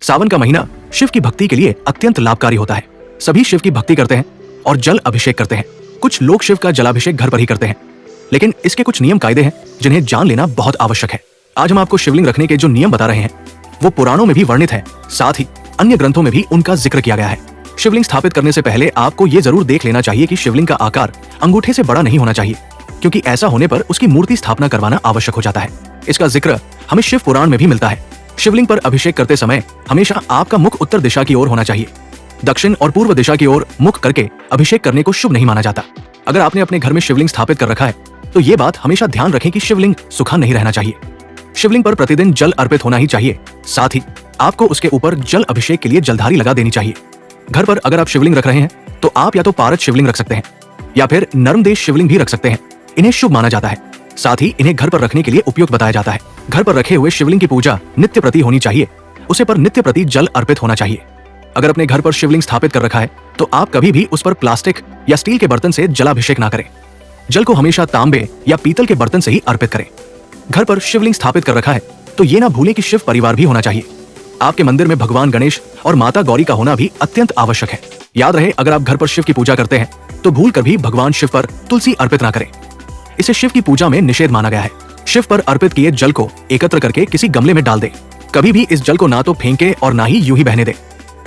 सावन का महीना शिव की भक्ति के लिए अत्यंत लाभकारी होता है। सभी शिव की भक्ति करते हैं और जल अभिषेक करते हैं। कुछ लोग शिव का जलाभिषेक घर पर ही करते हैं, लेकिन इसके कुछ नियम कायदे हैं जिन्हें जान लेना बहुत आवश्यक है। आज हम आपको शिवलिंग रखने के जो नियम बता रहे हैं वो पुराणों में भी वर्णित है, साथ ही अन्य ग्रंथों में भी उनका जिक्र किया गया है। शिवलिंग स्थापित करने से पहले आपको ये जरूर देख लेना चाहिए कि शिवलिंग का आकार अंगूठे से बड़ा नहीं होना चाहिए, क्योंकि ऐसा होने पर उसकी मूर्ति स्थापना करवाना आवश्यक हो जाता है। इसका जिक्र हमें शिव पुराण में भी मिलता है। शिवलिंग पर अभिषेक करते समय हमेशा आपका मुख उत्तर दिशा की ओर होना चाहिए। दक्षिण और पूर्व दिशा की ओर मुख करके अभिषेक करने को शुभ नहीं माना जाता। अगर आपने अपने घर में शिवलिंग स्थापित कर रखा है तो ये बात हमेशा ध्यान रखें कि शिवलिंग सूखा नहीं रहना चाहिए। शिवलिंग पर प्रतिदिन जल अर्पित होना ही चाहिए। साथ ही आपको उसके ऊपर जल अभिषेक के लिए जलधारी लगा देनी चाहिए। घर पर अगर आप शिवलिंग रख रहे हैं तो आप या तो पारद शिवलिंग रख सकते हैं या फिर नर्मदेश शिवलिंग भी रख सकते हैं। इन्हें शुभ माना जाता है, साथ ही इन्हें घर पर रखने के लिए उपयुक्त बताया जाता है। घर पर रखे हुए शिवलिंग की पूजा नित्य प्रति होनी चाहिए, उसे पर नित्य प्रति जल अर्पित होना चाहिए। अगर अपने घर पर शिवलिंग स्थापित कर रखा है तो आप कभी भी उस पर प्लास्टिक या स्टील के बर्तन से जलाभिषेक ना करें। जल को हमेशा तांबे या पीतल के बर्तन से ही अर्पित करें। घर पर शिवलिंग स्थापित कर रखा है तो ये ना भूलें कि शिव परिवार भी होना चाहिए। आपके मंदिर में भगवान गणेश और माता गौरी का होना भी अत्यंत आवश्यक है। याद रहे, अगर आप घर पर शिव की पूजा करते हैं तो भूल कर भी भगवान शिव पर तुलसी अर्पित ना करें। इसे शिव की पूजा में निषेध माना गया है। शिव पर अर्पित किए जल को एकत्र करके किसी गमले में डाल दें। कभी भी इस जल को ना तो फेंके और ना ही यूं ही बहने दें।